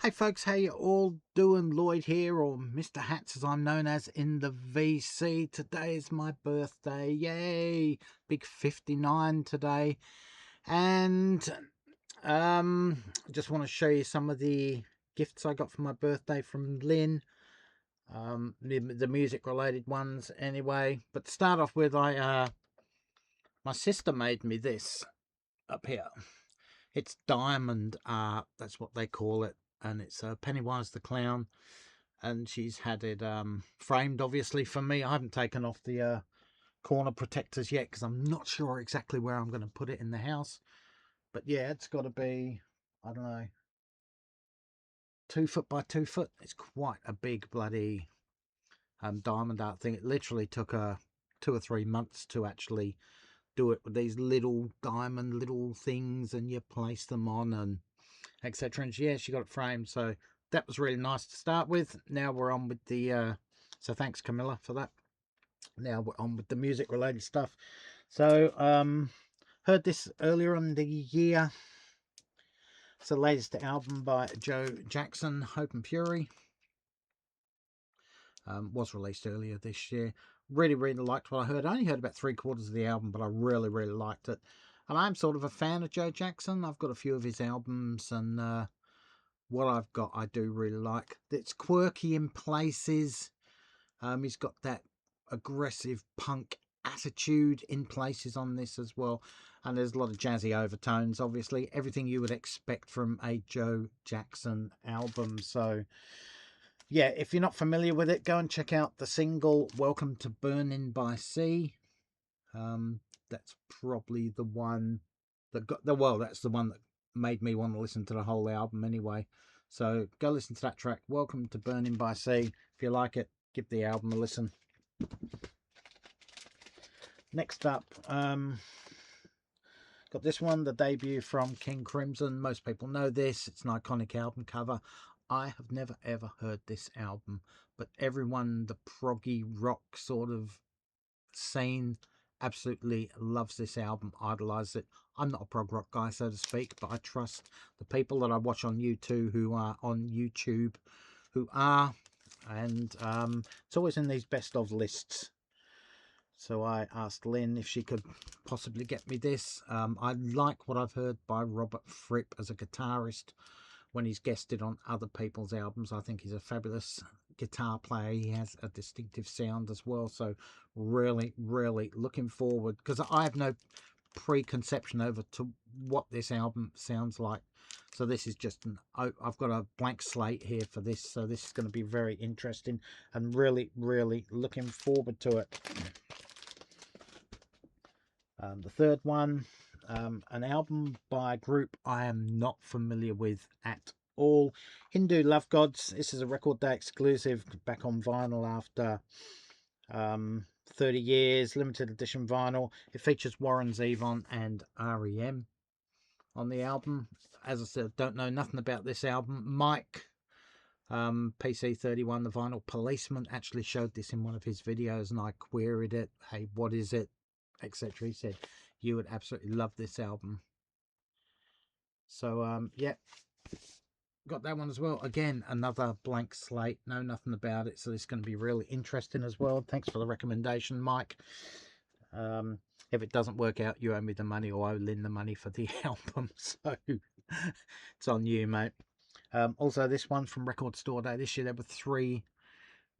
Hey folks, how you all doing? Lloyd here, or Mr. Hats as I'm known as in the VC. Today is my birthday, yay! Big 59 today. And I just want to show you some of the gifts I got for my birthday from Lynne. The music related ones anyway. But to start off with, my sister made me this up here. It's diamond art, that's what they call it, and it's Pennywise the Clown, and she's had it framed obviously for me. I haven't taken off the corner protectors yet because I'm not sure exactly where I'm going to put it in the house. But yeah, it's got to be, I don't know, 2 foot by 2 foot. It's quite a big bloody diamond art thing. It literally took 2 or 3 months to actually do it with these little diamond little things, and you place them on and etc. And yeah, she got it framed, so that was really nice to start with. Now we're on with the so thanks Camilla for that. Now we're on with the music related stuff. So heard this earlier in the year. It's the latest album by Joe Jackson, Hope and Fury. Was released earlier this year. Really liked what I heard. I only heard about 3/4 of the album, but I really liked it. And I'm sort of a fan of Joe Jackson. I've got a few of his albums, and what I've got I do really like. It's quirky in places. He's got that aggressive punk attitude in places on this as well, and there's a lot of jazzy overtones, obviously everything you would expect from a Joe Jackson album. So yeah, if you're not familiar with it, go and check out the single Welcome to Burning by Sea. That's probably the one that got the that's the one that made me want to listen to the whole album anyway. So go listen to that track, Welcome to Burning by Sea. If you like it, give the album a listen. Next up, got this one, the debut from King Crimson. Most people know this. It's an iconic album cover. I have never ever heard this album, but everyone, the proggy rock sort of scene, absolutely loves this album, idolizes it. I'm not a prog rock guy, so to speak, but I trust the people that I watch on YouTube who are and it's always in these best of lists. So I asked Lynne if she could possibly get me this. I like what I've heard by Robert Fripp as a guitarist when he's guested on other people's albums. I think he's a fabulous guitar player. He has a distinctive sound as well. So really looking forward, because I have no preconception over to what this album sounds like. So this is just I've got a blank slate here for this. So this is going to be very interesting and really looking forward to it. The third one, an album by a group I am not familiar with at all. Hindu Love Gods. This is a Record Day exclusive, back on vinyl after 30 years, limited edition vinyl. It features Warren Zevon and REM on the album. As I said, don't know nothing about this album. Mike, PC31, the vinyl policeman, actually showed this in one of his videos, and I queried it. Hey, what is it? Etc. He said you would absolutely love this album. So yeah, got that one as well. Again, another blank slate, know nothing about it, so this is going to be really interesting as well. Thanks for the recommendation, Mike. If it doesn't work out, you owe me the money, or I owe Lynne the money for the album, so it's on you, mate. Also, this one's from Record Store Day this year. There were 3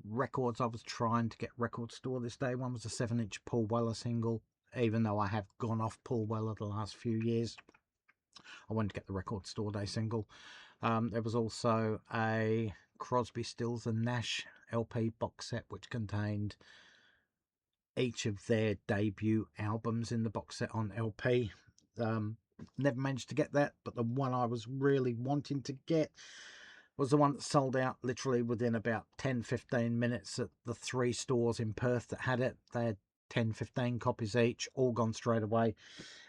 records I was trying to get Record Store this day. One was a 7-inch Paul Weller single. Even though I have gone off Paul Weller the last few years, I wanted to get the Record Store Day single. There was also a Crosby, Stills and Nash LP box set, which contained each of their debut albums in the box set on LP. Never managed to get that, but the one I was really wanting to get was the one that sold out literally within about 10-15 minutes at the 3 stores in Perth that had it. They had 10-15 copies each, all gone straight away.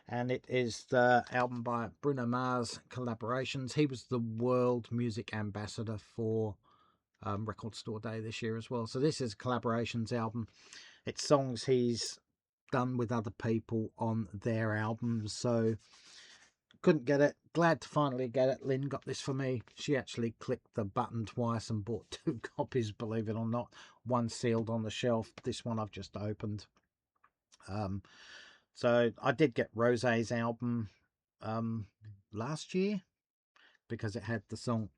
And it is the album by Bruno Mars, Collaborations. He was the world music ambassador for Record Store Day this year as well. So this is a Collaborations album. It's songs he's done with other people on their albums. So couldn't get it. Glad to finally get it. Lynn got this for me. She actually clicked the button twice and bought 2 copies, believe it or not. One sealed on the shelf. This one I've just opened. So I did get Rosé's album last year because it had the song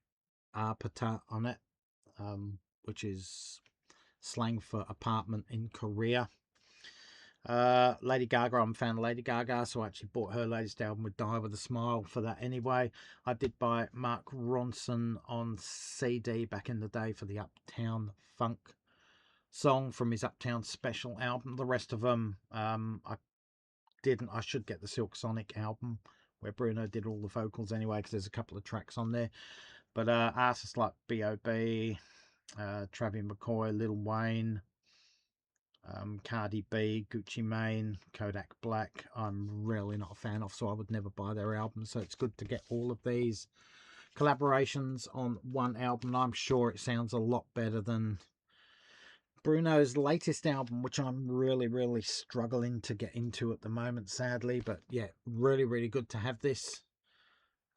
Apata on it, which is slang for apartment in Korea. Lady Gaga, I'm a fan of Lady Gaga, so I actually bought her latest album with Die With A Smile for that anyway. I did buy Mark Ronson on CD back in the day for the Uptown Funk song from his Uptown Special album. The rest of them I didn't. I should get the Silk Sonic album where Bruno did all the vocals anyway, because there's a couple of tracks on there. But artists like B.O.B., Travis McCoy, Lil Wayne, Cardi B, Gucci Mane, Kodak Black, I'm really not a fan of, so I would never buy their albums. So it's good to get all of these collaborations on one album. I'm sure it sounds a lot better than Bruno's latest album, which I'm really struggling to get into at the moment, sadly. But yeah, really good to have this.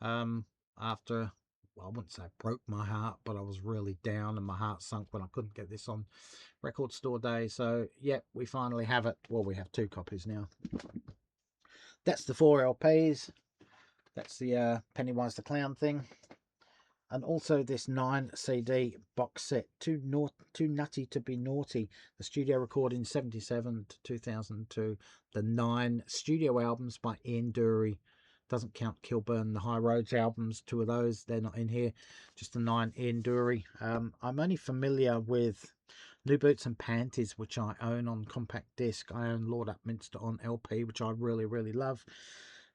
After, well, I wouldn't say it broke my heart, but I was really down and my heart sunk when I couldn't get this on record store day. So yeah, we finally have it. Well, we have 2 copies now. That's the 4 LPs. That's the Pennywise the Clown thing. And also this 9 CD box set, Too Nutty to Be Naughty, the studio recording 77 to 2002, the 9 studio albums by Ian Dury. Doesn't count Kilburn and the High Roads albums, 2 of those, they're not in here, just the 9 Ian Dury. I'm only familiar with New Boots and Panties, which I own on compact disc. I own Lord Upminster on LP, which I really love.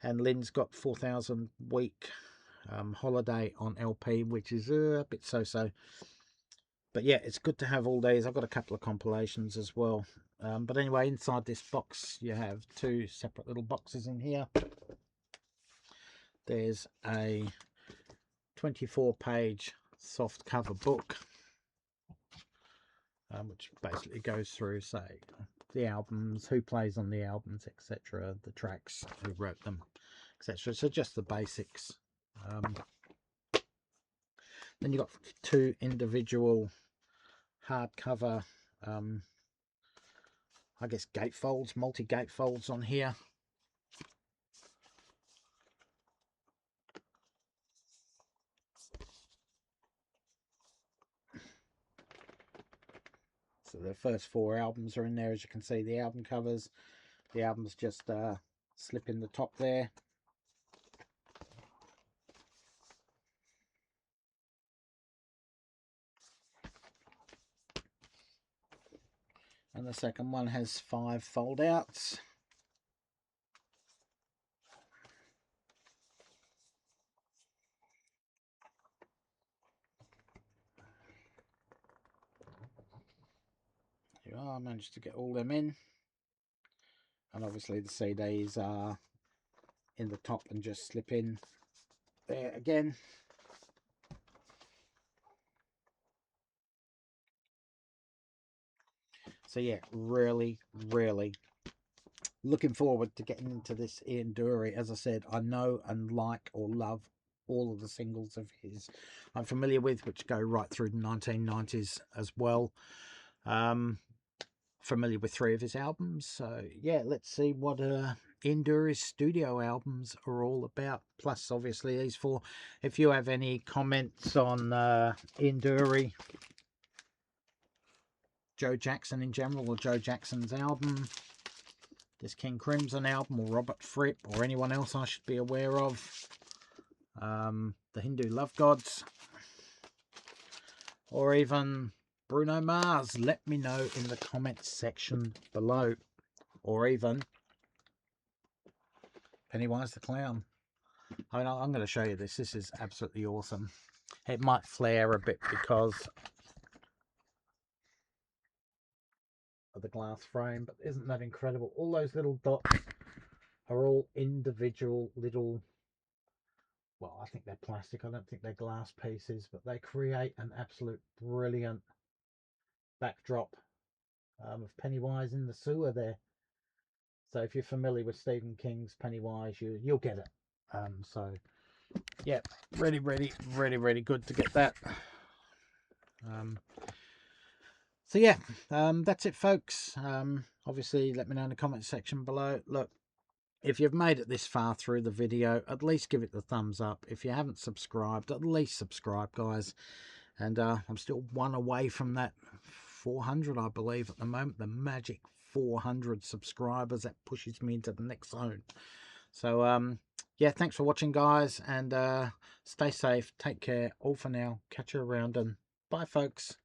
And Lynne's got 4,000 Week Holiday on LP, which is a bit so. But yeah, it's good to have all these. I've got a couple of compilations as well. But anyway, inside this box, you have 2 separate little boxes in here. There's a 24-page soft cover book, which basically goes through, say, the albums, who plays on the albums, etc., the tracks, who wrote them, etc. So just the basics. Then you've got 2 individual hardcover, I guess, gatefolds, multi-gatefolds on here. So the first 4 albums are in there, as you can see, the album covers. The albums just slip in the top there. And the second one has 5 fold outs. Here I managed to get all them in. And obviously the CDs are in the top and just slip in there again. So yeah, really looking forward to getting into this Ian Dury. As I said, I know and like or love all of the singles of his I'm familiar with, which go right through the 1990s as well. Familiar with 3 of his albums. So yeah, let's see what Ian Dury's studio albums are all about. Plus, obviously, these 4. If you have any comments on Ian Dury, Joe Jackson in general, or Joe Jackson's album, this King Crimson album, or Robert Fripp, or anyone else I should be aware of, the Hindu Love Gods, or even Bruno Mars, let me know in the comments section below. Or even Pennywise the Clown. I mean, I'm going to show you this. This is absolutely awesome. It might flare a bit because of the glass frame, but isn't that incredible? All those little dots are all individual little, well, I think they're plastic. I don't think they're glass pieces, but they create an absolute brilliant backdrop of Pennywise in the sewer there. So if you're familiar with Stephen King's Pennywise, you'll get it. So yeah, really good to get that. So yeah, that's it, folks. Obviously, let me know in the comment section below. Look, if you've made it this far through the video, at least give it the thumbs up. If you haven't subscribed, at least subscribe, guys. And I'm still one away from that 400, I believe, at the moment. The magic 400 subscribers. That pushes me into the next zone. So yeah, thanks for watching, guys, and stay safe, take care, all for now, catch you around, and bye, folks.